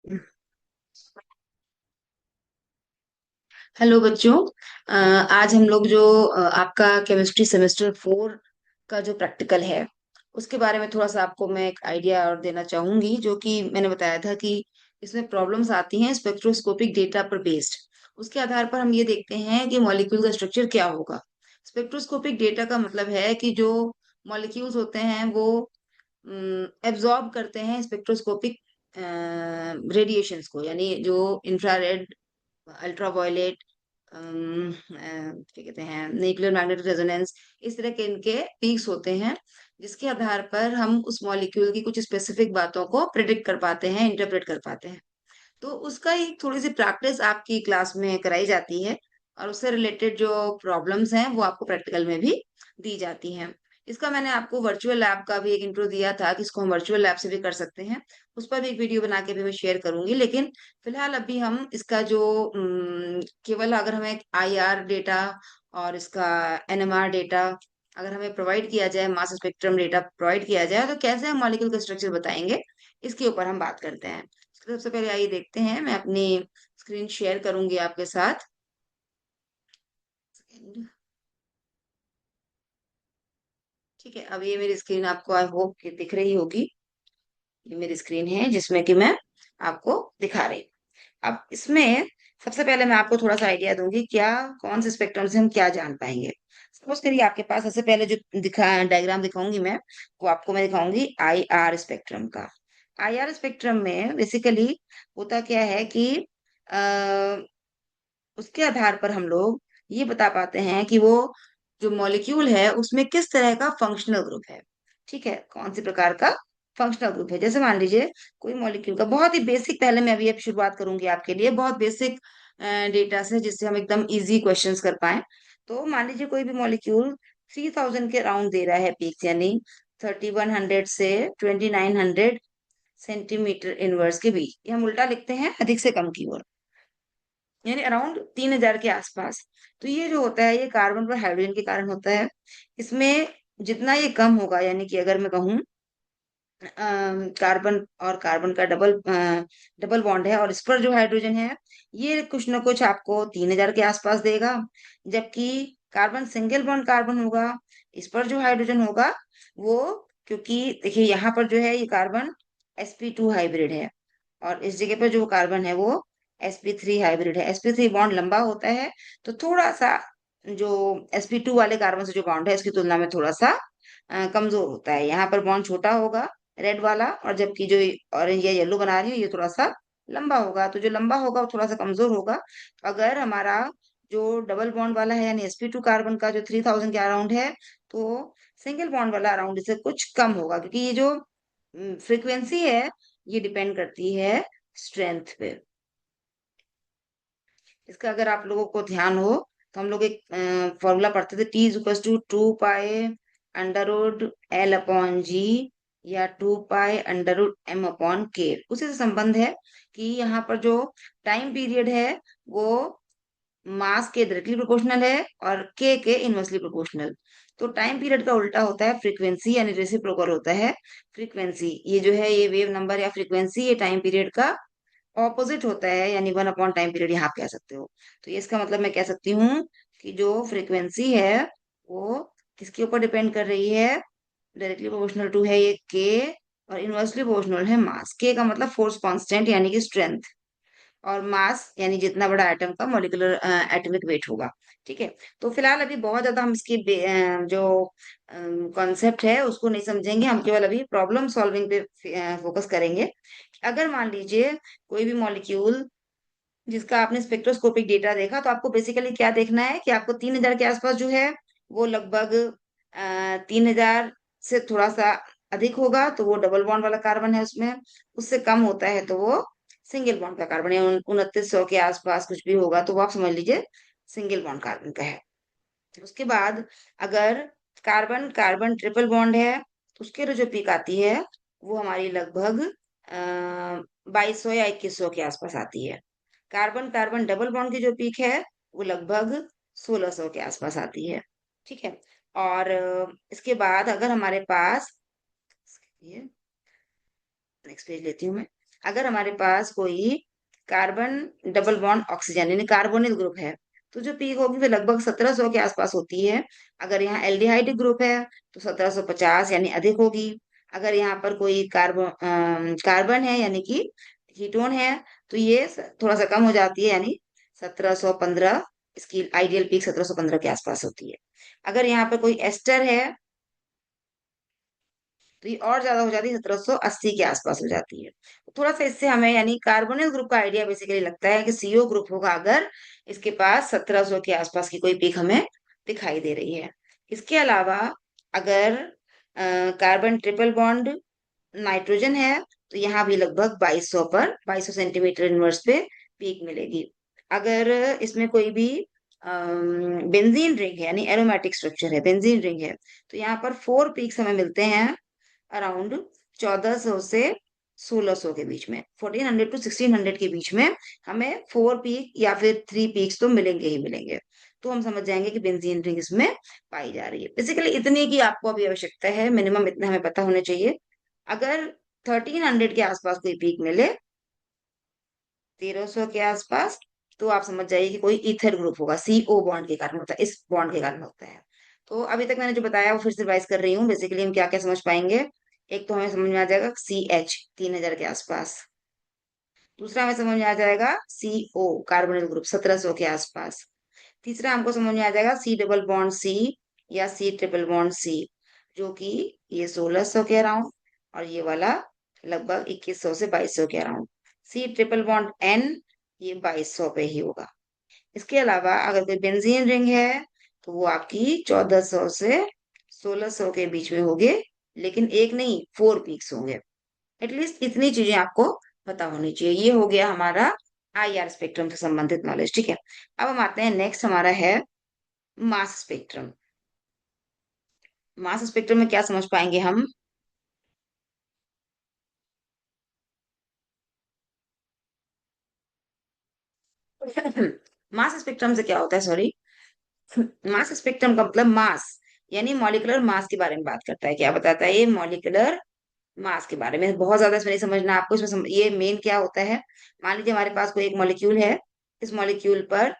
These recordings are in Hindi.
हेलो बच्चों। आज हम लोग जो आपका केमिस्ट्री सेमेस्टर 4 का जो प्रैक्टिकल है उसके बारे में थोड़ा सा आपको मैं एक आइडिया और देना चाहूंगी, जो कि मैंने बताया था कि इसमें प्रॉब्लम्स आती हैं स्पेक्ट्रोस्कोपिक डेटा पर बेस्ड। उसके आधार पर हम ये देखते हैं कि मॉलिक्यूल का स्ट्रक्चर क्या होगा। स्पेक्ट्रोस्कोपिक डेटा का मतलब है कि जो मॉलिक्यूल्स होते हैं वो एब्जॉर्ब करते हैं स्पेक्ट्रोस्कोपिक रेडिएशंस को, यानी जो इंफ्रारेड, अल्ट्रावायलेट, क्या कहते हैं, न्यूक्लियर मैग्नेटिक रेजोनेंस, इस तरह के इनके पीक्स होते हैं, जिसके आधार पर हम उस मॉलिक्यूल की कुछ स्पेसिफिक बातों को प्रिडिक्ट कर पाते हैं, इंटरप्रेट कर पाते हैं। तो उसका एक थोड़ी सी प्रैक्टिस आपकी क्लास में कराई जाती है, और उससे रिलेटेड जो प्रॉब्लम्स हैं वो आपको प्रैक्टिकल में भी दी जाती हैं। इसका मैंने आपको वर्चुअल लैब का भी एक इंट्रो दिया था कि इसको हम वर्चुअल लैब से भी कर सकते हैं। उस पर भी एक वीडियो बना के भी मैं शेयर करूंगी, लेकिन फिलहाल अभी हम इसका जो केवल अगर हमें आईआर डेटा और इसका एनएमआर डेटा अगर हमें प्रोवाइड किया जाए, मास स्पेक्ट्रम डेटा प्रोवाइड किया जाए, तो कैसे हम मॉलिक्यूल का स्ट्रक्चर बताएंगे, इसके ऊपर हम बात करते हैं। सबसे पहले आइए देखते हैं, मैं अपनी स्क्रीन शेयर करूंगी आपके साथ। ठीक है, अब ये मेरी स्क्रीन आपको आई होप कि दिख रही होगी। ये मेरी स्क्रीन है जिसमें कि मैं आपको दिखा रही हूँ। अब इसमें सबसे पहले मैं आपको थोड़ा सा आइडिया दूंगी क्या, कौन से स्पेक्ट्रम से हम क्या जान पाएंगे। सपोज करिए आपके पास सबसे पहले जो दिखा डायग्राम दिखाऊंगी मैं, वो आपको मैं दिखाऊंगी आई आर स्पेक्ट्रम का। आई आर स्पेक्ट्रम में बेसिकली होता क्या है कि उसके आधार पर हम लोग ये बता पाते हैं कि वो जो मॉलिक्यूल है उसमें किस तरह का फंक्शनल ग्रुप है। ठीक है, कौन सी प्रकार का फंक्शनल ग्रुप है। जैसे मान लीजिए कोई मॉलिक्यूल का बहुत ही बेसिक, पहले मैं अभी अब शुरुआत करूंगी आपके लिए बहुत बेसिक डेटा से, जिससे हम एकदम इजी क्वेश्चंस कर पाए। तो मान लीजिए कोई भी मॉलिक्यूल 3000 के अराउंड दे रहा है पीक्स, यानी 3100 से 2900 सेंटीमीटर इनवर्स के बीच, ये हम उल्टा लिखते हैं अधिक से कम की ओर, यानी अराउंड 3000 के आसपास। तो ये जो होता है ये कार्बन पर हाइड्रोजन के कारण होता है। इसमें जितना ये कम होगा, यानी कि अगर मैं कहूँ कार्बन और कार्बन का डबल डबल बॉन्ड है और इस पर जो हाइड्रोजन है, ये कुछ ना कुछ आपको 3000 के आसपास देगा। जबकि कार्बन सिंगल बॉन्ड कार्बन होगा, इस पर जो हाइड्रोजन होगा वो, क्योंकि देखिए यहाँ पर जो है ये कार्बन sp2 हाइब्रिड है, और इस जगह पर जो कार्बन है वो sp3 हाइब्रिड है। sp3 बॉन्ड लंबा होता है, तो थोड़ा सा जो sp2 वाले कार्बन से जो बॉन्ड है इसकी तुलना में थोड़ा सा कमजोर होता है। यहाँ पर बॉन्ड छोटा होगा रेड वाला, और जबकि जो ऑरेंज या येलो बना रही है ये थोड़ा सा लंबा होगा। तो जो लंबा होगा वो थोड़ा सा कमजोर होगा। अगर हमारा जो डबल बॉन्ड वाला है यानी sp2 कार्बन का जो 3000 के अराउंड है, तो सिंगल बॉन्ड वाला अराउंड इससे कुछ कम होगा, क्योंकि ये जो फ्रीक्वेंसी है ये डिपेंड करती है स्ट्रेंथ पे। इसका अगर आप लोगों को ध्यान हो तो हम लोग एक फॉर्मूला पढ़ते थे, T is equal to 2 pi under root l upon g, या 2 pi under root m upon k. उसी से संबंध है कि यहाँ पर जो टाइम पीरियड है वो मास के डायरेक्टली प्रोपोर्शनल है और के इनवर्सली प्रोपोर्शनल। तो टाइम पीरियड का उल्टा होता है फ्रीक्वेंसी, यानी रेसिप्रोकल होता है फ्रीक्वेंसी। ये जो है ये वेव नंबर या फ्रीक्वेंसी, ये टाइम पीरियड का ऑपोजिट होता है, यानी 1 अपॉन टाइम पीरियड यहाँ आप कह सकते हो। तो ये इसका मतलब मैं कह सकती हूँ कि जो फ्रीक्वेंसी है वो किसके ऊपर डिपेंड कर रही है, डायरेक्टली प्रोपोर्शनल टू है ये के, और इनवर्सली प्रोपोर्शनल है मास। के का मतलब फोर्स कांस्टेंट यानी कि स्ट्रेंथ, और मास यानी जितना बड़ा एटम का मॉलिक्यूलर एटॉमिक वेट होगा। ठीक है, तो फिलहाल अभी बहुत ज्यादा हम इसकी जो कॉन्सेप्ट है उसको नहीं समझेंगे, हम केवल अभी प्रॉब्लम सॉल्विंग पे फोकस करेंगे। अगर मान लीजिए कोई भी मॉलिक्यूल जिसका आपने स्पेक्ट्रोस्कोपिक डेटा देखा, तो आपको बेसिकली क्या देखना है कि आपको 3000 के आसपास जो है वो लगभग 3000 से थोड़ा सा अधिक होगा तो वो डबल बॉन्ड वाला कार्बन है उसमें, उससे कम होता है तो वो सिंगल बॉन्ड का कार्बन है। 2900 के आसपास कुछ भी होगा तो वो आप समझ लीजिए सिंगल बॉन्ड कार्बन का है। उसके बाद अगर कार्बन कार्बन ट्रिपल बॉन्ड है तो उसके जो पीक आती है वो हमारी लगभग 2200 या 2100 के आसपास आती है। कार्बन कार्बन डबल बॉन्ड की जो पीक है वो लगभग 1600 के आसपास आती है। ठीक है, और इसके बाद अगर हमारे पास, ये नेक्स्ट पेज लेती हूँ मैं। अगर हमारे पास कोई कार्बन डबल बॉन्ड ऑक्सीजन यानी कार्बोनिल ग्रुप है, तो जो पीक होगी वो लगभग 1700 के आसपास होती है। अगर यहाँ एल्डिहाइड ग्रुप है तो 1750 यानी अधिक होगी। अगर यहाँ पर कोई कार्बन है यानी कि कीटोन है, तो ये थोड़ा सा कम हो जाती है, यानी 1715। इसकी आइडियल पीक 1715 के आसपास होती है। अगर यहाँ पर कोई एस्टर है तो ये और ज्यादा हो जाती है, 1780 के आसपास हो जाती है। थोड़ा सा इससे हमें यानी कार्बोनिल ग्रुप का आइडिया बेसिकली लगता है कि सीओ ग्रुप होगा अगर इसके पास 1700 के आसपास की कोई पीक हमें दिखाई दे रही है। इसके अलावा अगर कार्बन ट्रिपल बॉन्ड नाइट्रोजन है, तो यहाँ भी लगभग 2200 पर 2200 सेंटीमीटर इनवर्स पे पीक मिलेगी। अगर इसमें कोई भी बेंजीन रिंग है यानी एरोमेटिक स्ट्रक्चर है, बेंजीन रिंग है, तो यहाँ पर 4 पीक्स हमें मिलते हैं अराउंड 1400 से 1600 के बीच में, 1400 टू 1600 के बीच में हमें 4 पीक या फिर 3 पीक्स तो मिलेंगे ही मिलेंगे। तो हम समझ जाएंगे कि बेंजीन रिंग इसमें पाई जा रही है। बेसिकली इतनी की आपको अभी आवश्यकता है, मिनिमम इतना हमें पता होने चाहिए। अगर 1300 के आसपास कोई पीक मिले, 1300 के आसपास, तो आप समझ जाइए कि कोई ईथर ग्रुप होगा, सीओ बॉन्ड के कारण होता है, इस बॉन्ड के कारण होता है। तो अभी तक मैंने जो बताया वो फिर से रिवाइज कर रही हूँ। बेसिकली हम क्या क्या समझ पाएंगे। एक तो हमें समझ में आ जाएगा सी एच 3000 के आसपास। दूसरा हमें समझ में आ जाएगा सीओ कार्बोनिल ग्रुप 1700 के आसपास। तीसरा हमको समझ में आ जाएगा सी डबल बॉन्ड सी या सी ट्रिपल बॉन्ड सी, जो कि ये 1600 के अराउंड, और ये वाला लगभग 2100 से 2200 के around. C triple bond N, ये 2200 पे ही होगा। इसके अलावा अगर कोई बेंजीन रिंग है तो वो आपकी 1400 से 1600 के बीच में होगे, लेकिन एक नहीं 4 पीक्स होंगे। एटलीस्ट इतनी चीजें आपको पता होनी चाहिए। ये हो गया हमारा आईआर स्पेक्ट्रम से संबंधित नॉलेज। ठीक है, अब हम आते हैं नेक्स्ट, हमारा है मास स्पेक्ट्रम। मास स्पेक्ट्रम में क्या समझ पाएंगे हम। मास स्पेक्ट्रम से क्या होता है, सॉरी, मास स्पेक्ट्रम का मतलब मास यानी मॉलिक्यूलर मास के बारे में बात करता है। क्या बताता है ये, मॉलिक्यूलर मास के बारे में। बहुत ज्यादा इसमें नहीं समझना आपको, ये मेन क्या होता है। मान लीजिए हमारे पास कोई एक मॉलिक्यूल है, इस मॉलिक्यूल पर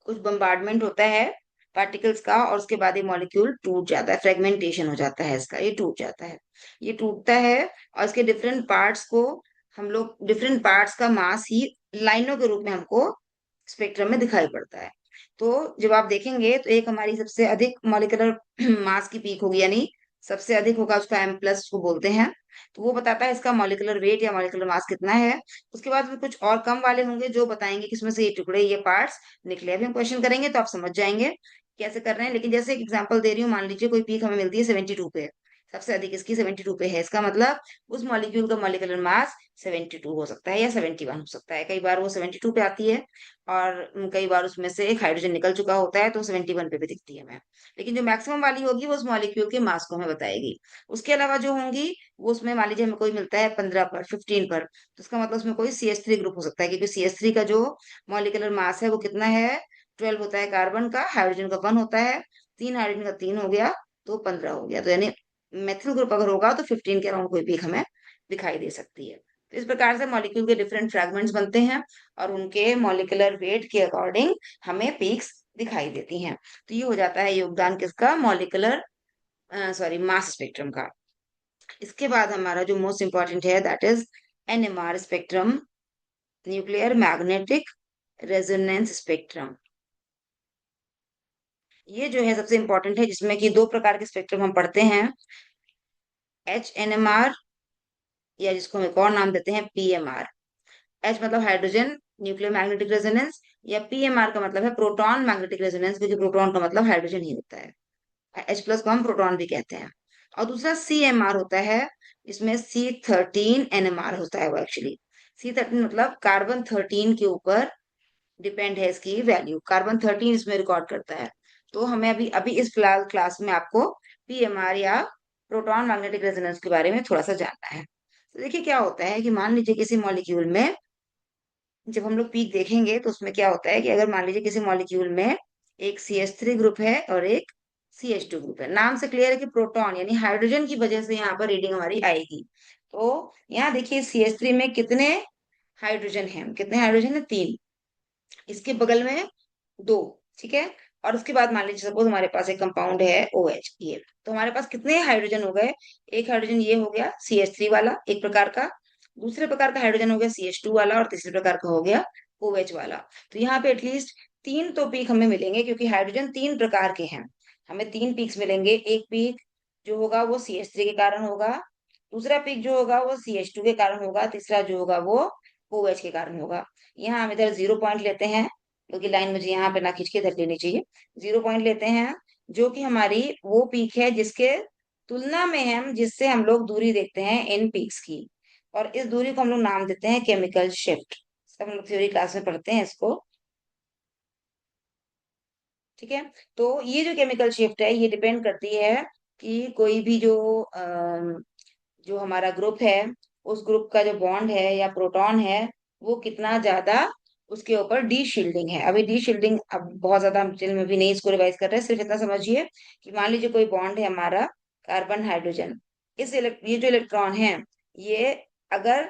कुछ बम्बार्डमेंट होता है पार्टिकल्स का, और उसके बाद ये मॉलिक्यूल टूट जाता है, फ्रेगमेंटेशन हो जाता है इसका, ये टूट जाता है। ये टूटता है और इसके डिफरेंट पार्ट्स को हम लोग, डिफरेंट पार्ट्स का मास ही लाइनों के रूप में हमको स्पेक्ट्रम में दिखाई पड़ता है। तो जब आप देखेंगे तो एक हमारी सबसे अधिक मॉलिक्यूलर मास की पीक होगी, यानी सबसे अधिक होगा, उसका एम प्लस को बोलते हैं। तो वो बताता है इसका मॉलिक्यूलर वेट या मॉलिक्यूलर मास कितना है। उसके बाद में कुछ और कम वाले होंगे जो बताएंगे कि इसमें से ये टुकड़े, ये पार्ट्स निकले। अभी हम क्वेश्चन करेंगे तो आप समझ जाएंगे कैसे कर रहे हैं। लेकिन जैसे एक एग्जांपल दे रही हूँ, मान लीजिए कोई पीक हमें मिलती है 72 पे, सबसे अधिक इसकी 72 पे है, इसका मतलब उस मॉलिक्यूल का मॉलिक्यूलर मास 72 हो सकता है या 71 हो सकता है। कई बार वो 72 पे आती है, और कई बार उसमें से एक हाइड्रोजन निकल चुका होता है तो 71 पे भी दिखती है हमें। लेकिन जो मैक्सिमम वाली होगी वो उस मॉलिक्यूल के मास को हमें बताएगी। उसके अलावा जो होंगी वो, उसमें मान लीजिए हमें कोई मिलता है 15 पर, 15 पर, तो उसका मतलब उसमें कोई CH3 ग्रुप हो सकता है, क्योंकि CH3 का जो मॉलिक्यूलर मास है वो कितना है, 12 होता है कार्बन का, हाइड्रोजन का 1 होता है, 3 हाइड्रोजन का 3 हो गया, तो 15 हो गया। तो यानी मेथिल ग्रुप अगर होगा तो 15 के अराउंड कोई पीक हमें दिखाई दे सकती है। तो इस प्रकार से मॉलिक्यूल के डिफरेंट फ्रैगमेंट्स बनते हैं, और उनके मॉलिक्यूलर वेट के अकॉर्डिंग हमें पीक्स दिखाई देती हैं। तो ये हो जाता है योगदान किसका, मॉलिक्यूलर सॉरी मास स्पेक्ट्रम का। इसके बाद हमारा जो मोस्ट इंपॉर्टेंट है that is NMR spectrum, nuclear magnetic resonance spectrum. ये जो है सबसे इंपॉर्टेंट है, जिसमें कि 2 प्रकार के स्पेक्ट्रम हम पढ़ते हैं, HNMR, या जिसको हम एक और नाम देते हैं PMR। एच मतलब हाइड्रोजन न्यूक्लियर मैग्नेटिक रेजोनेंस, या PMR का मतलब है प्रोटॉन मैग्नेटिक रेजोनेंस, क्योंकि प्रोटॉन का मतलब हाइड्रोजन ही होता है। H प्लस को हम प्रोटॉन भी कहते हैं। और दूसरा CMR होता है, इसमें C13 NMR होता है वो एक्चुअली। C13 मतलब कार्बन 13 के ऊपर डिपेंड है इसकी वैल्यू, कार्बन 13 इसमें रिकॉर्ड करता है। तो हमें अभी अभी इस फिलहाल क्लास में आपको PMR या प्रोटॉन मैग्नेटिक रेजोनेंस के बारे में थोड़ा सा जानना है। तो देखिए क्या होता है कि मान लीजिए किसी मॉलिक्यूल में, जब हम लोग पीक देखेंगे तो उसमें क्या होता है कि अगर मान लीजिए किसी मॉलिक्यूल में एक CH3 ग्रुप है और एक CH2 ग्रुप है, नाम से क्लियर है कि प्रोटॉन यानी हाइड्रोजन की वजह से यहाँ पर रीडिंग हमारी आएगी। तो यहाँ देखिए CH3 में कितने हाइड्रोजन हैं, कितने हाइड्रोजन है, 3। इसके बगल में 2, ठीक है। और उसके बाद मान लीजिए सपोज हमारे पास एक कंपाउंड है OH, ये तो हमारे पास कितने हाइड्रोजन हो गए, एक हाइड्रोजन ये हो गया CH3 वाला एक प्रकार का, दूसरे प्रकार का हाइड्रोजन हो गया CH2 वाला, और तीसरे प्रकार का हो गया OH वाला। तो यहाँ पे एटलीस्ट 3 तो पीक हमें मिलेंगे, क्योंकि हाइड्रोजन 3 प्रकार के हैं। हमें 3 पीक्स मिलेंगे। एक पीक जो होगा वो CH3 के कारण होगा, दूसरा पीक जो होगा वो CH2 के कारण होगा, तीसरा जो होगा वो OH के कारण होगा। यहाँ हम इधर 0 पॉइंट लेते हैं, क्योंकि लाइन मुझे यहाँ पे ना खींच के इधर लेनी चाहिए। 0 पॉइंट लेते हैं, जो कि हमारी वो पीक है जिसके तुलना में हम जिससे हम लोग दूरी देखते हैं इन पीक्स की, और इस दूरी को हम लोग नाम देते हैं केमिकल शिफ्ट। सब हम लोग थ्योरी क्लास में पढ़ते हैं इसको, ठीक है। तो ये जो केमिकल शिफ्ट है ये डिपेंड करती है कि कोई भी जो हमारा ग्रुप है, उस ग्रुप का जो बॉन्ड है या प्रोटॉन है वो कितना ज्यादा, उसके ऊपर डी शील्डिंग है। अभी डी शील्डिंग अब बहुत ज्यादा हम डिटेल में भी नहीं इसको रिवाइज कर रहे हैं, सिर्फ इतना समझिए कि मान लीजिए कोई बॉन्ड है हमारा कार्बन हाइड्रोजन, ये जो इलेक्ट्रॉन है ये अगर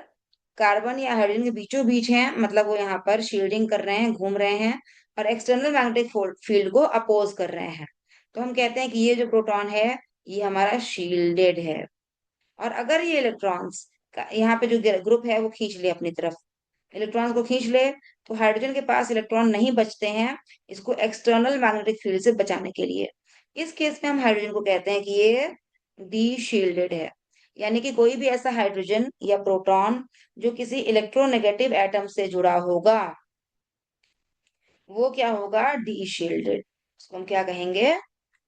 कार्बन या हाइड्रोजन के बीचों बीच है, मतलब वो यहाँ पर शील्डिंग कर रहे हैं, घूम रहे हैं, और एक्सटर्नल मैग्नेटिक फील्ड को अपोज कर रहे हैं, तो हम कहते हैं कि ये जो प्रोटॉन है ये हमारा शील्डेड है। और अगर ये इलेक्ट्रॉन्स का यहाँ पे जो ग्रुप है वो खींच ले अपनी तरफ, इलेक्ट्रॉन्स को खींच ले, तो हाइड्रोजन के पास इलेक्ट्रॉन नहीं बचते हैं इसको एक्सटर्नल मैग्नेटिक फील्ड से बचाने के लिए। इस केस में हम हाइड्रोजन को कहते हैं कि ये डी शील्डेड है। यानी कि कोई भी ऐसा हाइड्रोजन या प्रोटॉन जो किसी इलेक्ट्रोनेगेटिव एटम से जुड़ा होगा वो क्या होगा, डी शील्डेड। उसको हम क्या कहेंगे,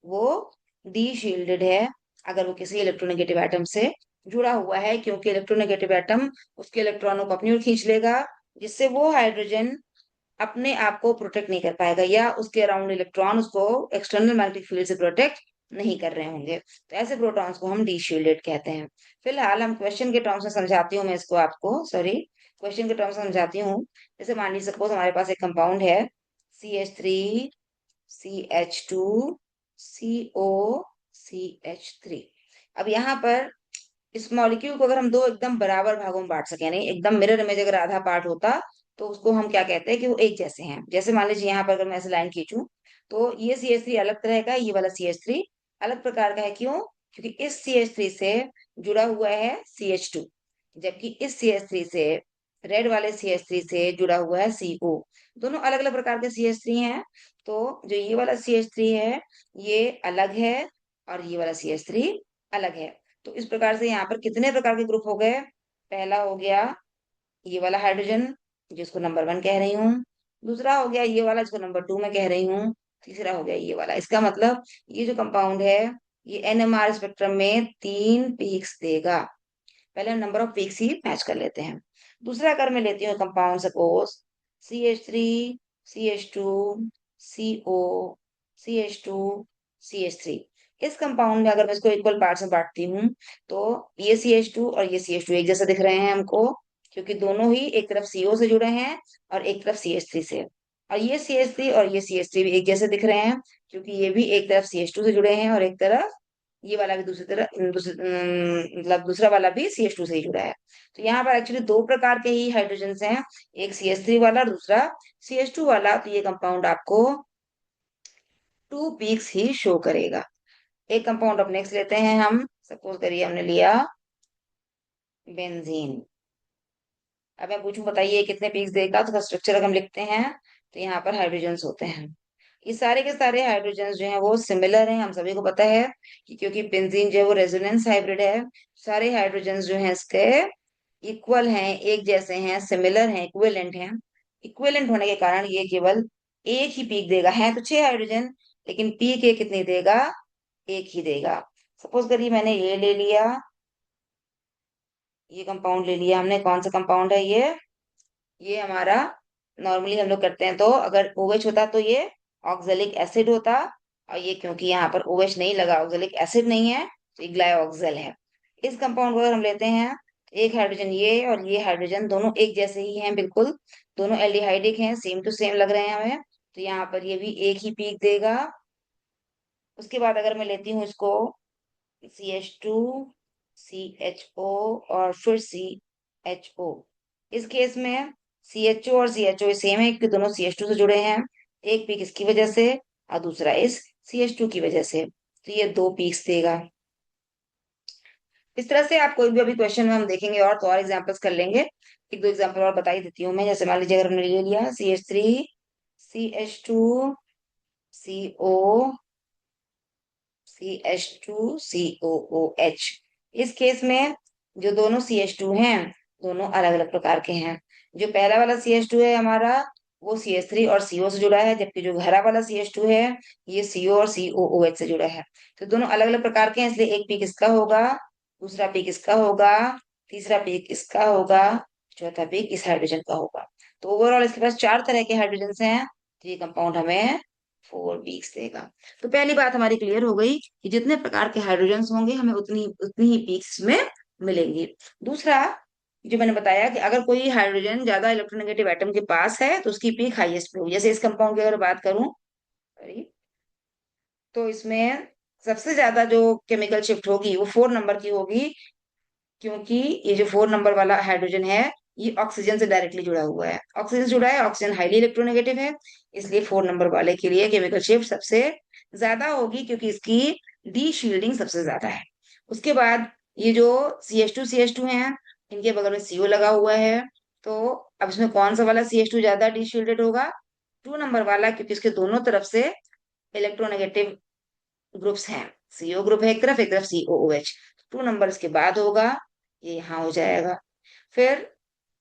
वो डी शील्डेड है अगर वो किसी इलेक्ट्रोनेगेटिव एटम से जुड़ा हुआ है, क्योंकि इलेक्ट्रोनेगेटिव एटम उसके इलेक्ट्रॉनों को अपनी ओर खींच लेगा, जिससे वो हाइड्रोजन अपने आप को प्रोटेक्ट नहीं कर पाएगा, या उसके अराउंड इलेक्ट्रॉन उसको एक्सटर्नल मैग्नेटिक फील्ड से प्रोटेक्ट नहीं कर रहे होंगे। तो ऐसे प्रोटॉन्स को हम डी शील्डेड कहते हैं। फिलहाल हम क्वेश्चन के टर्म्स में समझाती हूँ मैं इसको आपको, सॉरी, क्वेश्चन के टर्म्स में समझाती हूँ। जैसे मान लीजिए सपोज हमारे पास एक कंपाउंड है CH3 CH2 COCH3। अब यहाँ पर इस मॉलिक्यूल को अगर हम दो एकदम बराबर भागों में बांट सके, नहीं एकदम मिरर इमेज अगर आधा पार्ट होता, तो उसको हम क्या कहते हैं कि वो एक जैसे हैं। जैसे मान लीजिए यहाँ पर अगर मैं ऐसे लाइन खींचूं, तो ये CH3 अलग तरह का है, ये वाला CH3 अलग प्रकार का है। क्यों? क्योंकि इस CH3 से जुड़ा हुआ है CH2, जबकि इस CH3 से, रेड वाले CH3 से जुड़ा हुआ है CO। दोनों अलग अलग प्रकार के CH3 हैं। तो जो ये वाला CH3 है ये अलग है, और ये वाला CH3 अलग है। तो इस प्रकार से यहाँ पर कितने प्रकार के ग्रुप हो गए, पहला हो गया ये वाला हाइड्रोजन जिसको नंबर 1 कह रही हूँ, दूसरा हो गया ये वाला जिसको नंबर 2 मैं कह रही हूँ, तीसरा हो गया ये वाला। इसका मतलब ये जो कंपाउंड है ये NMR स्पेक्ट्रम में 3 पीक्स देगा। पहले हम number of peaks he match कर लेते हैं। दूसरा अगर मैं लेती हूँ compound suppose CH3 CH2 CO CH2 CH3, इस कंपाउंड में अगर मैं इसको इक्वल पार्ट्स में बांटती हूँ, तो ये CH2 और ये CH2 एक जैसा दिख रहे हैं हमको, क्योंकि दोनों ही एक तरफ CO से जुड़े हैं और एक तरफ CH3 से। और ये CH3 और ये CH3 भी एक जैसे दिख रहे हैं, क्योंकि ये भी एक तरफ CH2 से जुड़े हैं और एक तरफ, ये वाला भी दूसरी तरफ मतलब दूसरा वाला भी CH2 से ही जुड़ा है। तो यहाँ पर एक्चुअली दो प्रकार के ही हाइड्रोजन हैं, एक CH3 वाला और दूसरा CH2 वाला। तो ये कंपाउंड आपको 2 पीक्स ही शो करेगा। एक कंपाउंड अब नेक्स्ट लेते हैं हम, सपोज करिए हमने लिया बेंजीन। अब मैं पूछूं बताइए कितने पीक्स देगा, तो उसका स्ट्रक्चर अगर हम लिखते हैं तो यहाँ पर हाइड्रोजन्स होते हैं। ये सारे के सारे हाइड्रोजन्स जो हैं वो सिमिलर हैं, हम सभी को पता है कि क्योंकि बेंजीन जो है वो रेजोनेंस हाइब्रिड है। सारे हाइड्रोजन्स जो हैं इसके इक्वल हैं, एक जैसे हैं, सिमिलर हैं, इक्विवेलेंट हैं। इक्विवेलेंट होने के कारण ये केवल एक ही पीक देगा। है तो 6 हाइड्रोजन, लेकिन पीक ये कितनी देगा, एक ही देगा। सपोज करिए मैंने ये ले लिया, ये कंपाउंड ले लिया हमने, कौन सा कंपाउंड है ये हमारा, नॉर्मली हम लोग करते हैं तो अगर OH होता तो ये ऑक्जेलिक एसिड होता, और ये क्योंकि यहाँ पर OH नहीं लगा, ऑक्जेलिक एसिड नहीं है, तो ये ग्लाइऑक्सेल है। इस कंपाउंड को अगर हम लेते हैं, एक हाइड्रोजन ये और ये हाइड्रोजन दोनों एक जैसे ही हैं बिल्कुल, दोनों एल्डिहाइडिक हैं, सेम टू सेम लग रहे हैं हमें, तो यहाँ पर ये भी एक ही पीक देगा। उसके बाद अगर मैं लेती हूँ इसको CH2 CHO और फिर CHO। इस केस में CHO और CHO सेम है क्योंकि दोनों CH2 से जुड़े हैं। एक पीक इसकी वजह से और दूसरा इस CH2 की वजह से, तो ये दो पीक्स देगा। इस तरह से आप कोई भी अभी क्वेश्चन में हम देखेंगे और तो और एग्जांपल्स कर लेंगे। एक दो एग्जांपल और बता ही देती हूँ मैं। जैसे मान लीजिए अगर हमने ले लिया CH3 CH2 CO CH2COOH। इस केस में जो दोनों CH2 हैं दोनों अलग अलग प्रकार के हैं। जो पहला वाला CH2 है हमारा वो CH3 और CO से जुड़ा है, जबकि जो हरा वाला CH2 है ये CO और COOH से जुड़ा है। तो दोनों अलग अलग प्रकार के हैं, इसलिए एक पीक इसका होगा, दूसरा पीक इसका होगा, तीसरा पीक इसका होगा, चौथा पीक इस हाइड्रोजन का होगा। तो ओवरऑल इसके पास चार तरह के हाइड्रोजन हैं, तो ये कंपाउंड हमें फोर पीक्स देगा। तो पहली बात हमारी क्लियर हो गई कि जितने प्रकार के हाइड्रोजन होंगे हमें उतनी उतनी ही पीक्स में मिलेंगी। दूसरा जो मैंने बताया कि अगर कोई हाइड्रोजन ज्यादा इलेक्ट्रोनेगेटिव एटम के पास है तो उसकी पीक हाईएस्ट पे होगी। जैसे इस कंपाउंड की अगर बात करूं, तो इसमें सबसे ज्यादा जो केमिकल शिफ्ट होगी वो 4 नंबर की होगी, क्योंकि ये जो 4 नंबर वाला हाइड्रोजन है ये ऑक्सीजन से डायरेक्टली जुड़ा हुआ है। ऑक्सीजन से जुड़ा है, ऑक्सीजन हाईली इलेक्ट्रोनेगेटिव है, इसलिए 4 नंबर वाले के लिए केमिकल शिफ्ट सबसे ज्यादा होगी क्योंकि इसकी डी शील्डिंग सबसे ज्यादा है। उसके बाद ये जो CH2 है इनके बगल में CO लगा हुआ है, तो अब इसमें कौन सा वाला CH2 ज्यादा डी शील्डेड होगा? 2 नंबर वाला, क्योंकि इसके दोनों तरफ से इलेक्ट्रोनेगेटिव ग्रुप्स हैं। CO ग्रुप है एक तरफ COOH। 2 नंबर इसके बाद होगा, ये यहाँ हो जाएगा। फिर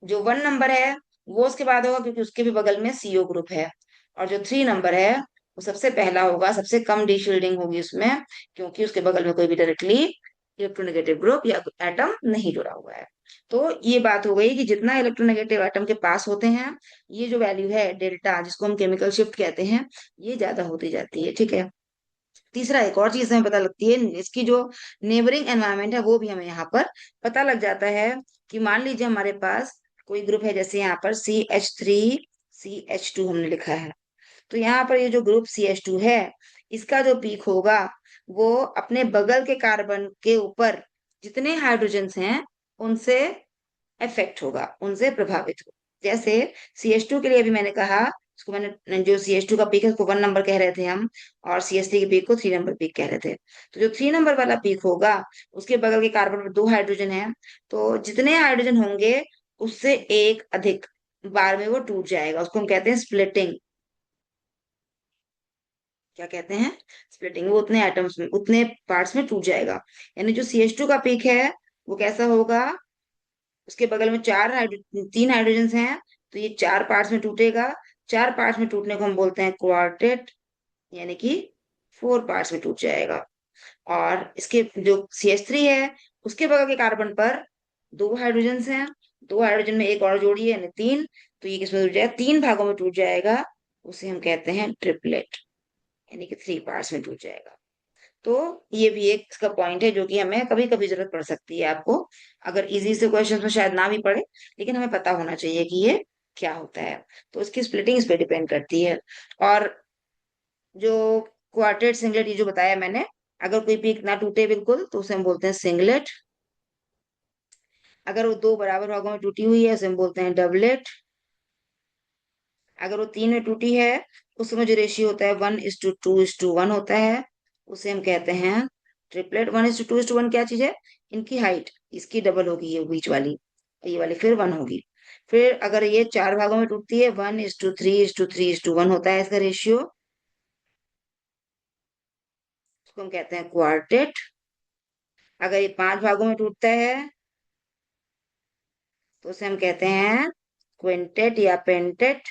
जो 1 नंबर है वो उसके बाद होगा क्योंकि उसके भी बगल में CO ग्रुप है। और जो 3 नंबर है वो सबसे पहला होगा, सबसे कम डीशील्डिंग होगी उसमें, क्योंकि उसके बगल में कोई भी डायरेक्टली इलेक्ट्रोनेगेटिव ग्रुप या एटम नहीं जुड़ा हुआ है। तो ये बात हो गई कि जितना इलेक्ट्रोनेगेटिव एटम के पास होते हैं ये जो वैल्यू है डेल्टा, जिसको हम केमिकल शिफ्ट कहते हैं, ये ज्यादा होती जाती है। ठीक है। तीसरा एक और चीज हमें पता लगती है, इसकी जो नेबरिंग एनवायरनमेंट है वो भी हमें यहाँ पर पता लग जाता है। कि मान लीजिए हमारे पास कोई ग्रुप है, जैसे यहाँ पर CH3CH2 हमने लिखा है, तो यहाँ पर ये जो ग्रुप CH2 है इसका जो पीक होगा वो अपने बगल के कार्बन के ऊपर जितने हाइड्रोजन्स हैं उनसे इफेक्ट होगा, उनसे प्रभावित हो। जैसे CH2 के लिए अभी मैंने कहा, उसको मैंने जो CH2 का पीक है उसको 1 नंबर कह रहे थे हम, और CH3 के पीक को 3 नंबर पीक कह रहे थे। तो जो 3 नंबर वाला पीक होगा उसके बगल के कार्बन में दो हाइड्रोजन है, तो जितने हाइड्रोजन होंगे उससे एक अधिक बार में वो टूट जाएगा, उसको हम कहते हैं स्प्लिटिंग। क्या कहते हैं? स्प्लिटिंग। वो उतने एटम्स में, उतने पार्ट्स में टूट जाएगा। यानी जो CH2 का पीक है वो कैसा होगा? उसके बगल में तीन हाइड्रोजन हैं, तो ये चार पार्ट्स में टूटेगा। चार पार्ट्स में टूटने को हम बोलते हैं क्वार्टेट, यानी कि 4 पार्ट्स में टूट जाएगा। और इसके जो CH3 है उसके बगल के कार्बन पर दो हाइड्रोजन हैं, दो हाइड्रोजन में एक और जोड़िए यानी तीन, तो ये किसमें टूट जाएगा? 3 भागों में टूट जाएगा। उसे हम कहते हैं ट्रिपलेट, यानी कि 3 पार्ट्स में टूट जाएगा। तो ये भी एक इसका पॉइंट है जो कि हमें कभी कभी जरूरत पड़ सकती है आपको। अगर इजी से क्वेश्चन में शायद ना भी पड़े, लेकिन हमें पता होना चाहिए कि ये क्या होता है। तो इसकी स्प्लिटिंग इस पे डिपेंड करती है। और जो क्वार्टेट सिंगलेट ये जो बताया मैंने, अगर कोई पीक ना टूटे बिल्कुल तो उसे हम बोलते हैं सिंगलेट। अगर वो दो बराबर भागों में टूटी हुई है उसे हम बोलते हैं डबलेट। अगर वो तीन में टूटी है उसमें जो रेशियो होता है 1:2:1 होता है, उसे हम कहते हैं ट्रिपलेट। 1:2:1 क्या चीज है? इनकी हाइट इसकी डबल होगी, ये बीच वाली, ये वाली फिर 1 होगी। फिर अगर ये चार भागों में टूटती है 1:3:3:1 होता है इसका रेशियो, उसको हम कहते हैं क्वार्टेट। अगर ये 5 भागों में टूटता है तो उसे हम कहते हैं क्विंटेट या पेंटेट।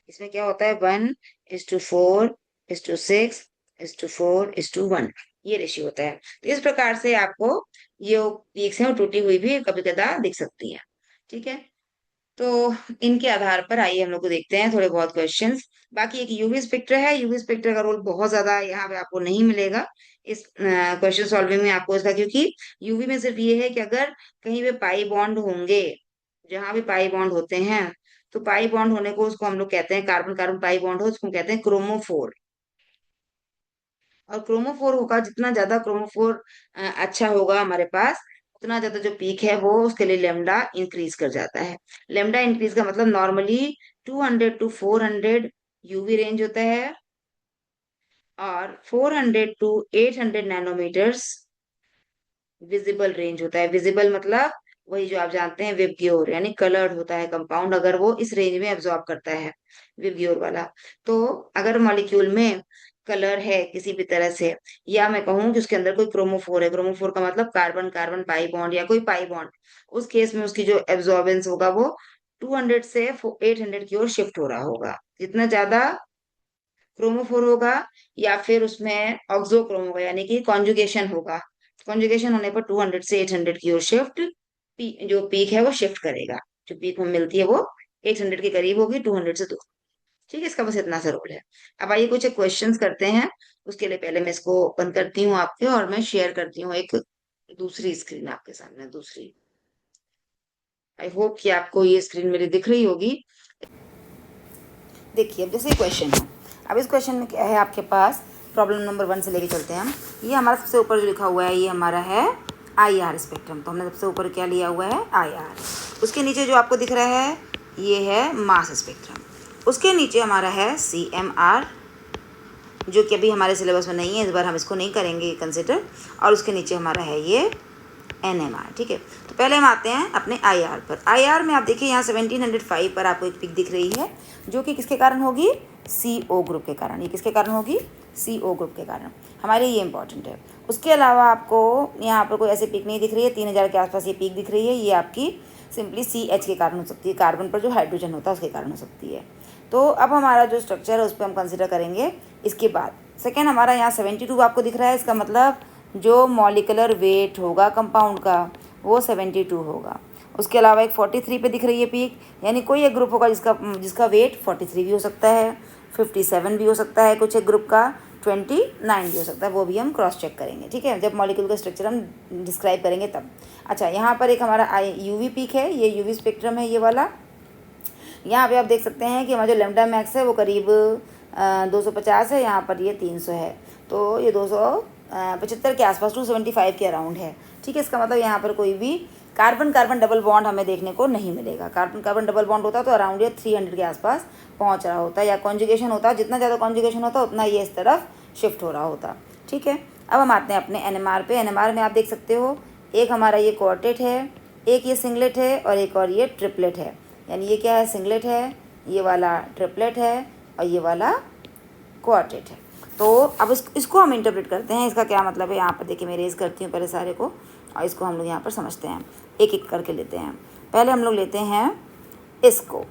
इसमें क्या होता है? 1:4:6:4:1, ये रेशियो होता है। तो इस प्रकार से आपको ये पीक्स है वो टूटी हुई भी कभी कदा दिख सकती है। ठीक है। तो इनके आधार पर आइए हम लोग को देखते हैं थोड़े बहुत क्वेश्चंस। बाकी एक यूवी स्पेक्टर है, यूवी स्पेक्टर का रोल बहुत ज्यादा यहाँ पे आपको नहीं मिलेगा इस क्वेश्चन सॉल्विंग में आपको इसका, क्योंकि यूवी में सिर्फ ये है कि अगर कहीं पे पाई बॉन्ड होंगे, जहां भी पाई बॉन्ड होते हैं, तो पाई बॉन्ड होने को उसको हम लोग कहते हैं, कार्बन कार्बन पाई बॉन्ड हो उसको हम कहते हैं क्रोमोफोर। और क्रोमोफोर होगा, जितना ज्यादा क्रोमोफोर अच्छा होगा हमारे पास, उतना ज्यादा जो पीक है वो उसके लिए लेमडा इंक्रीज कर जाता है। लेमडा इंक्रीज का मतलब नॉर्मली 200 टू 400 यूवी रेंज होता है, और 400 टू 800 नैनोमीटर्स विजिबल रेंज होता है। विजिबल मतलब वही जो आप जानते हैं विबग्योर, यानी कलर्ड होता है कंपाउंड, अगर वो इस रेंज में एब्जॉर्ब करता है, विबग्योर वाला। तो अगर मॉलिक्यूल में कलर है किसी भी तरह से, या मैं कहूँ कि उसके अंदर कोई क्रोमोफोर है, क्रोमोफोर का मतलब कार्बन कार्बन पाई बॉन्ड या कोई पाई बॉन्ड, उस केस में उसकी जो एब्जॉर्बेंस होगा वो 200 से 800 की ओर शिफ्ट हो रहा होगा। जितना ज्यादा क्रोमोफोर होगा, या फिर उसमें ऑक्सोक्रोम होगा, यानी कि कॉन्जुगेशन होगा, कॉन्जुगेशन होने पर 200 से 800 की ओर शिफ्ट, जो पीक है वो शिफ्ट करेगा। जो पीक में मिलती है वो 800 के करीब होगी, 200 से 2। ठीक है, इसका बस इतना सा रूल है। अब आइए कुछ क्वेश्चंस करते हैं। उसके लिए पहले मैं इसको ओपन करती हूँ आपके, और मैं शेयर करती हूँ एक दूसरी स्क्रीन आपके सामने, दूसरी। आई होप कि आपको ये स्क्रीन मेरी दिख रही होगी। देखिए, अब जैसे क्वेश्चन है, अब इस क्वेश्चन में क्या है आपके पास, प्रॉब्लम नंबर 1 से लेके चलते हैं हम। ये हमारा सबसे ऊपर जो लिखा हुआ है ये हमारा है IR स्पेक्ट्रम। तो हमने सबसे ऊपर क्या लिया हुआ है, IR। उसके नीचे जो आपको दिख रहा है ये है मास स्पेक्ट्रम। उसके नीचे हमारा है CMR, जो कि अभी हमारे सिलेबस में नहीं है, इस बार हम इसको नहीं करेंगे कंसिडर। और उसके नीचे हमारा है ये NMR। ठीक है, तो पहले हम आते हैं अपने IR पर। IR में आप देखिए यहाँ 1705 पर आपको एक पिक दिख रही है, जो कि किसके कारण होगी, CO ग्रुप के कारण। ये किसके कारण होगी, CO ग्रुप के कारण। हमारे लिए ये इंपॉर्टेंट है। उसके अलावा आपको यहाँ पर कोई ऐसी पिक नहीं दिख रही है, 3000 के आसपास ये पिक दिख रही है, ये आपकी सिंपली CH के कारण हो सकती है, कार्बन पर जो हाइड्रोजन होता है उसके कारण हो सकती है। तो अब हमारा जो स्ट्रक्चर है उस पर हम कंसिडर करेंगे। इसके बाद सेकेंड हमारा यहाँ 72 आपको दिख रहा है, इसका मतलब जो मॉलिकुलर वेट होगा कंपाउंड का वो 72 होगा। उसके अलावा एक 43 पे दिख रही है पीक, यानी कोई एक ग्रुप होगा जिसका वेट 43 भी हो सकता है, 57 भी हो सकता है, कुछ एक ग्रुप का 29 भी हो सकता है, वो भी हम क्रॉस चेक करेंगे। ठीक है, जब मॉलिक्यूल का स्ट्रक्चर हम डिस्क्राइब करेंगे तब। अच्छा, यहाँ पर एक हमारा UV पीक है, ये UV स्पेक्ट्रम है ये वाला। यहाँ पे आप देख सकते हैं कि हमारा जो लेमडा मैक्स है वो करीब 250 है, यहाँ पर ये 300 है, तो ये 275 के आसपास, 275 के अराउंड है। ठीक है, इसका मतलब यहाँ पर कोई भी कार्बन कार्बन डबल बॉन्ड हमें देखने को नहीं मिलेगा। कार्बन कार्बन डबल बॉन्ड होता तो अराउंड ये 300 के आसपास पहुँच रहा होता, या कॉन्जुगेशन होता, जितना ज़्यादा कॉन्जुगेशन होता उतना ये इस तरफ शिफ्ट हो रहा होता। ठीक है, अब हम आते हैं अपने NMR पे। NMR में आप देख सकते हो एक हमारा ये क्वार्टेट है, एक ये सिंगलेट है, और एक और ये ट्रिपलेट है। यानी ये क्या है, सिंगलेट है, ये वाला ट्रिपलेट है, और ये वाला क्वार्टेट है। तो अब इसको हम इंटरप्रेट करते हैं, इसका क्या मतलब है। यहाँ पर देखिए मैं रेज करती हूँ पहले सारे को, और इसको हम लोग यहाँ पर समझते हैं, एक एक करके लेते हैं। पहले हम लोग लेते हैं इसको,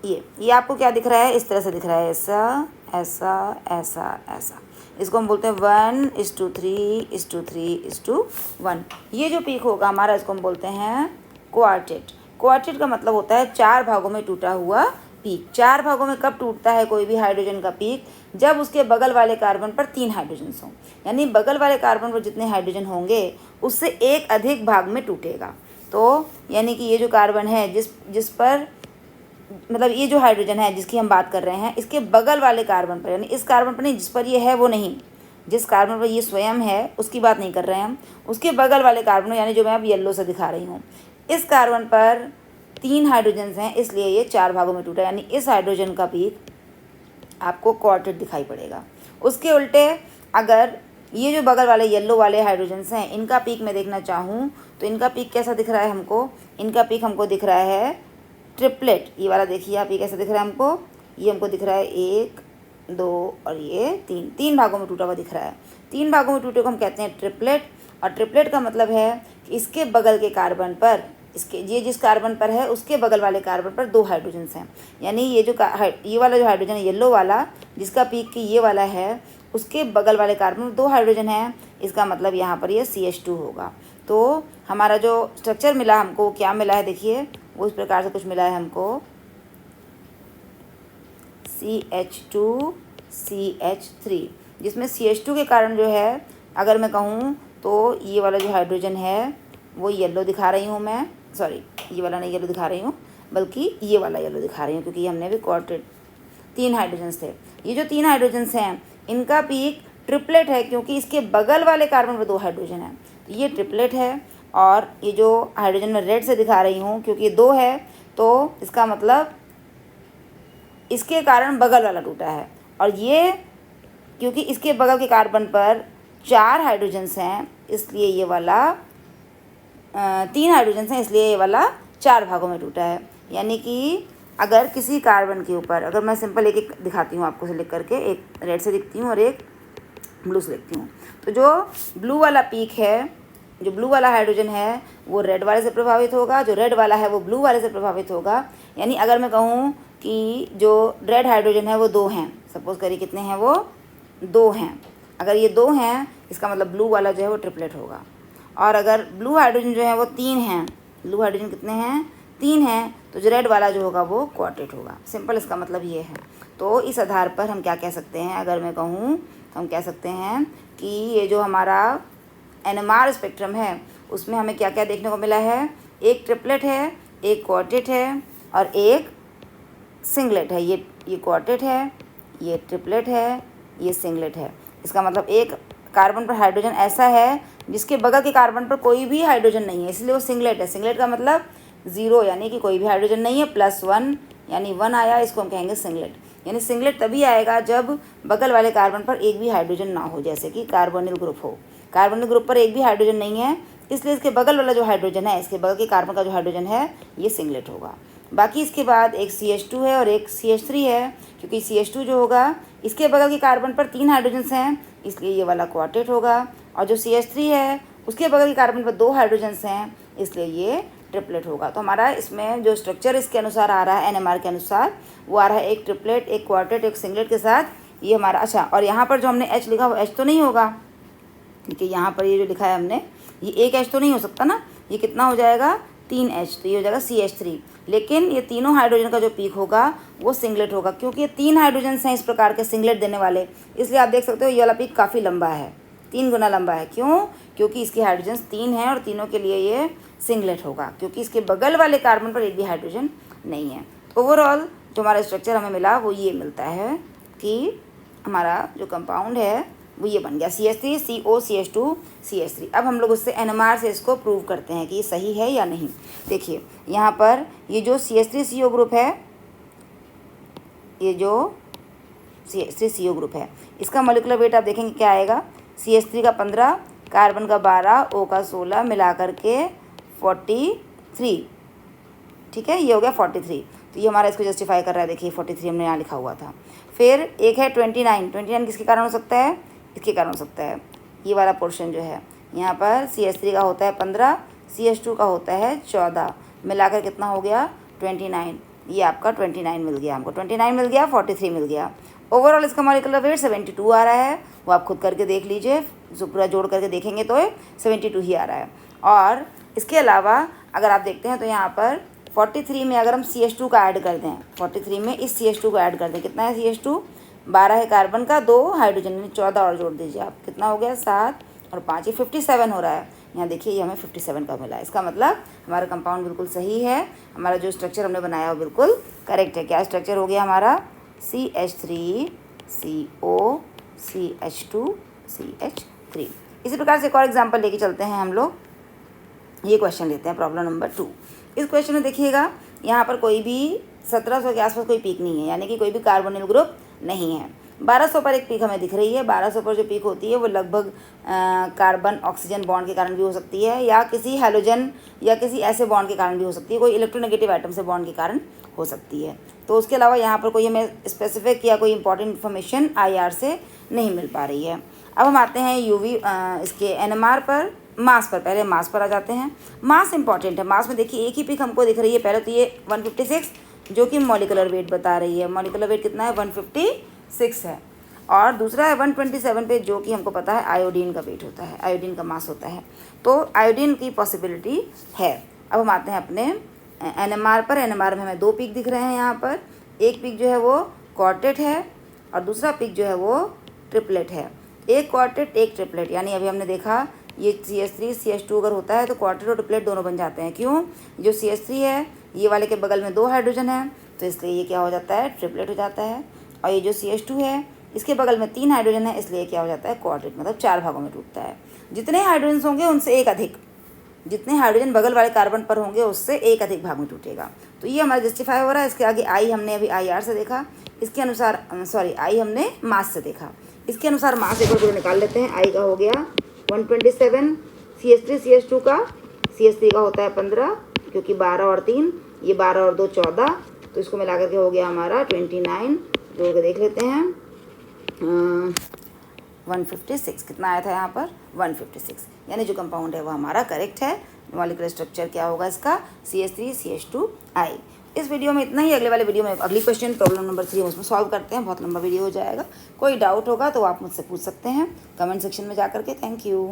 ये आपको क्या दिख रहा है, इस तरह से दिख रहा है, ऐसा ऐसा ऐसा ऐसा। इसको हम बोलते हैं 1:3:3:1। ये जो पीक होगा हमारा, इसको हम बोलते हैं क्वार्टेट। क्वार्टेट का मतलब होता है 4 भागों में टूटा हुआ पीक। 4 भागों में कब टूटता है कोई भी हाइड्रोजन का पीक, जब उसके बगल वाले कार्बन पर 3 हाइड्रोजन हों, यानी बगल वाले कार्बन पर जितने हाइड्रोजन होंगे उससे एक अधिक भाग में टूटेगा। तो यानी कि ये जो कार्बन है जिस पर, मतलब ये जो हाइड्रोजन है जिसकी हम बात कर रहे हैं, इसके बगल वाले कार्बन पर, यानी इस कार्बन पर नहीं जिस पर ये है वो नहीं, जिस कार्बन पर ये स्वयं है उसकी बात नहीं कर रहे हैं हम, उसके बगल वाले कार्बन, यानी जो मैं अब येलो से दिखा रही हूँ, इस कार्बन पर 3 हाइड्रोजन हैं, इसलिए ये 4 भागों में टूटा, यानी इस हाइड्रोजन का पीक आपको क्वार्टेट दिखाई पड़ेगा। उसके उल्टे अगर ये जो बगल वाले येलो वाले हाइड्रोजन्स हैं, इनका पीक मैं देखना चाहूँ तो इनका पीक कैसा दिख रहा है हमको, इनका पीक हमको दिख रहा है ट्रिपलेट। ये वाला देखिए आप, ये कैसा दिख रहा है हमको, ये हमको दिख रहा है 1 2 और ये 3 भागों में टूटा हुआ दिख रहा है। 3 भागों में टूटे को हम कहते हैं ट्रिपलेट। और ट्रिपलेट का मतलब है कि इसके बगल के कार्बन पर, ये जिस कार्बन पर है उसके बगल वाले कार्बन पर 2 हाइड्रोजन्स हैं, यानी ये वाला जो हाइड्रोजन है येलो वाला, जिसका पीक की ये वाला है, उसके बगल वाले कार्बन में 2 हाइड्रोजन हैं, इसका मतलब यहाँ पर ये CH2 होगा। तो हमारा जो स्ट्रक्चर मिला हमको, क्या मिला है देखिए, वो इस प्रकार से कुछ मिला है हमको, CH2 CH3, जिसमें CH2 के कारण जो है, अगर मैं कहूँ तो ये वाला जो हाइड्रोजन है वो येलो दिखा रही हूँ मैं, सॉरी ये वाला नहीं येलो दिखा रही हूँ, बल्कि ये वाला येलो दिखा रही हूँ, क्योंकि हमने भी क्वार्टेट 3 हाइड्रोजन्स थे। ये जो 3 हाइड्रोजन्स हैं इनका पीक ट्रिपलेट है क्योंकि इसके बगल वाले कार्बन पर 2 हाइड्रोजन है, तो ये ट्रिपलेट है। और ये जो हाइड्रोजन मैं रेड से दिखा रही हूँ क्योंकि ये 2 है, तो इसका मतलब इसके कारण बगल वाला टूटा है। और ये क्योंकि इसके बगल के कार्बन पर 4 हाइड्रोजन्स हैं, इसलिए ये वाला 3 हाइड्रोजन्स हैं, इसलिए ये वाला 4 भागों में टूटा है। यानी कि अगर किसी कार्बन के ऊपर, अगर मैं सिंपल एक एक दिखाती हूँ आपको से लिख करके, एक रेड से लिखती हूँ और एक ब्लू से लिखती हूँ। तो जो ब्लू वाला पीक है, जो ब्लू वाला हाइड्रोजन है वो रेड वाले से प्रभावित होगा, जो रेड वाला है वो ब्लू वाले से प्रभावित होगा। यानी अगर मैं कहूँ कि जो रेड हाइड्रोजन है वो 2 हैं, सपोज करिए कितने हैं वो 2 हैं, अगर ये 2 हैं इसका मतलब ब्लू वाला जो है वो ट्रिपलेट होगा। और अगर ब्लू हाइड्रोजन जो है वो 3 हैं, ब्लू हाइड्रोजन कितने हैं 3 हैं, तो जो रेड वाला जो होगा वो क्वार्टेट होगा। सिंपल इसका मतलब ये है। तो इस आधार पर हम क्या कह सकते हैं, अगर मैं कहूँ तो हम कह सकते हैं कि ये जो हमारा NMR स्पेक्ट्रम है उसमें हमें क्या क्या देखने को मिला है, एक ट्रिपलेट है, एक क्वार्टेट है और एक सिंगलेट है। ये क्वार्टेट है, ये ट्रिपलेट है, ये सिंगलेट है। इसका मतलब एक कार्बन पर हाइड्रोजन ऐसा है जिसके बगल के कार्बन पर कोई भी हाइड्रोजन नहीं है, इसलिए वो सिंगलेट है। सिंगलेट का मतलब 0 यानी कि कोई भी हाइड्रोजन नहीं है, +1 यानी 1 आया, इसको हम कहेंगे सिंगलेट। यानी सिंगलेट तभी आएगा जब बगल वाले कार्बन पर एक भी हाइड्रोजन ना हो, जैसे कि कार्बोनिल ग्रुप हो। कार्बोनिल ग्रुप पर एक भी हाइड्रोजन नहीं है, इसलिए इसके बगल वाला जो हाइड्रोजन है, इसके बगल के कार्बन का जो हाइड्रोजन है ये सिंगलेट होगा। बाकी इसके बाद एक CH2 है और एक CH3 है, क्योंकि CH2 जो होगा इसके बगल के कार्बन पर 3 हाइड्रोजन्स हैं, इसलिए ये वाला क्वार्टेट होगा। और जो CH3 है उसके बगल के कार्बन पर 2 हाइड्रोजन्स हैं, इसलिए ये ट्रिपलेट होगा। तो हमारा इसमें जो स्ट्रक्चर इसके अनुसार आ रहा है NMR के अनुसार, वो आ रहा है एक ट्रिपलेट, एक क्वार्टेट, एक सिंगलेट के साथ ये हमारा। अच्छा, और यहाँ पर जो हमने H लिखा वो H तो नहीं होगा, क्योंकि यहाँ पर ये जो लिखा है हमने, ये एक H तो नहीं हो सकता ना, ये कितना हो जाएगा 3H, तो ये हो जाएगा CH3। लेकिन ये तीनों हाइड्रोजन का जो पीक होगा वो सिंगलेट होगा, क्योंकि ये 3 हाइड्रोजन्स हैं इस प्रकार के सिंगलेट देने वाले, इसलिए आप देख सकते हो ये वाला पीक काफ़ी लंबा है, 3 गुना लंबा है। क्यों? क्योंकि इसके हाइड्रोजन्स 3 हैं और तीनों के लिए ये सिंगलेट होगा, क्योंकि इसके बगल वाले कार्बन पर एक भी हाइड्रोजन नहीं है। तो ओवरऑल जो हमारा स्ट्रक्चर हमें मिला वो ये मिलता है कि हमारा जो कंपाउंड है वो ये बन गया CH3 CO CH2 CH3। अब हम लोग उससे NMR से इसको प्रूव करते हैं कि ये सही है या नहीं। देखिए यहाँ पर ये जो CH3 CO ग्रुप है, ये जो CH3 CO ग्रुप है, इसका मॉलिक्यूलर वेट आप देखेंगे क्या आएगा, CH3 का 15, कार्बन का 12, O का 16, मिला करके 43। ठीक है, ये हो गया 43। तो ये हमारा इसको जस्टिफाई कर रहा है। देखिए 43 हमने यहाँ लिखा हुआ था। फिर एक है 29 किसके कारण हो सकता है, इसके कारण हो सकता है। ये वाला पोर्शन जो है यहाँ पर CH3 का होता है 15, CH2 का होता है 14, मिलाकर कितना हो गया 29। ये आपका 29 मिल गया, हमको 29 मिल गया, 43 मिल गया। ओवरऑल इसका मॉलिक्यूलर वेट 72 आ रहा है, वो आप खुद करके देख लीजिए, जो पूरा जोड़ करके देखेंगे तो 72 ही आ रहा है। और इसके अलावा अगर आप देखते हैं तो यहाँ पर 43 में अगर हम CH2 का ऐड कर दें, 43 में इस CH2 को ऐड कर दें, कितना है CH2, 12 है कार्बन का, 2 हाइड्रोजन, यानी 14 और जोड़ दीजिए आप, कितना हो गया 7 और 5, ये 57 हो रहा है। यहाँ देखिए ये हमें 57 का मिला है। इसका मतलब हमारा कंपाउंड बिल्कुल सही है, हमारा जो स्ट्रक्चर हमने बनाया वो बिल्कुल करेक्ट है। क्या स्ट्रक्चर हो गया हमारा, CH3 CO CH2 CH3। इसी प्रकार से एक और एग्जाम्पल लेके चलते हैं हम लोग। ये क्वेश्चन लेते हैं, प्रॉब्लम नंबर 2। इस क्वेश्चन में देखिएगा यहाँ पर कोई भी 1700 के आसपास कोई पीक नहीं है, यानी कि कोई भी कार्बोनिल ग्रुप नहीं है। 1200 पर एक पीक हमें दिख रही है। 1200 पर जो पीक होती है वो लगभग कार्बन ऑक्सीजन बॉन्ड के कारण भी हो सकती है, या किसी हैलोजन या किसी ऐसे बॉन्ड के कारण भी हो सकती है, कोई इलेक्ट्रोनेगेटिव आइटम से बॉन्ड के कारण हो सकती है। तो उसके अलावा यहाँ पर कोई हमें स्पेसिफिक या कोई इंपॉर्टेंट इन्फॉर्मेशन IR से नहीं मिल पा रही है। अब हम आते हैं UV इसके NMR पर, मास पर। पहले मास पर आ जाते हैं। मास इंपॉर्टेंट है। मास में देखिए एक ही पीक हमको दिख रही है। पहले तो ये 156 जो कि मॉलिक्यूलर वेट बता रही है। मॉलिक्यूलर वेट कितना है, 156 है। और दूसरा है 127 पे, जो कि हमको पता है आयोडीन का वेट होता है, आयोडीन का मास होता है। तो आयोडीन की पॉसिबिलिटी है। अब हम आते हैं अपने NMR पर। NMR में हमें 2 पीक दिख रहे हैं यहाँ पर। एक पीक जो है वो क्वार्टेट है और दूसरा पीक जो है वो ट्रिपलेट है। एक क्वार्टेट एक ट्रिपलेट, यानी अभी हमने देखा ये CH3 CH2 अगर होता है तो क्वार्टेट और ट्रिपलेट दोनों बन जाते हैं। क्यों? जो CH3 है ये वाले के बगल में 2 हाइड्रोजन है, तो इसलिए ये क्या हो जाता है, ट्रिपलेट हो जाता है। और ये जो CH2 है इसके बगल में 3 हाइड्रोजन है, इसलिए क्या हो जाता है क्वाड्रिक, मतलब 4 भागों में टूटता है। जितने हाइड्रोजन होंगे उनसे एक अधिक, जितने हाइड्रोजन बगल वाले कार्बन पर होंगे उससे एक अधिक भाग में टूटेगा। तो ये हमारा जस्टिफाई हो रहा है। इसके आगे आई हमने अभी IR से देखा, इसके अनुसार आई हमने मास से देखा। इसके अनुसार मास एक बार निकाल लेते हैं। आई का हो गया 127, CH3 CH2 का, CH3 का होता है 15, क्योंकि 12 और 3, ये 12 और 2 14, तो इसको मिला करके हो गया हमारा 29। जोड़ के देख लेते हैं 156 कितना आया था यहाँ पर 156, यानी जो कंपाउंड है वो हमारा करेक्ट है। मॉलिक्यूलर स्ट्रक्चर क्या होगा इसका CH3 CH2I। इस वीडियो में इतना ही। अगले वाले वीडियो में अगली क्वेश्चन प्रॉब्लम नंबर 3 उसमें सॉल्व करते हैं। बहुत लंबा वीडियो हो जाएगा। कोई डाउट होगा तो आप मुझसे पूछ सकते हैं कमेंट सेक्शन में जा करके। Thank you.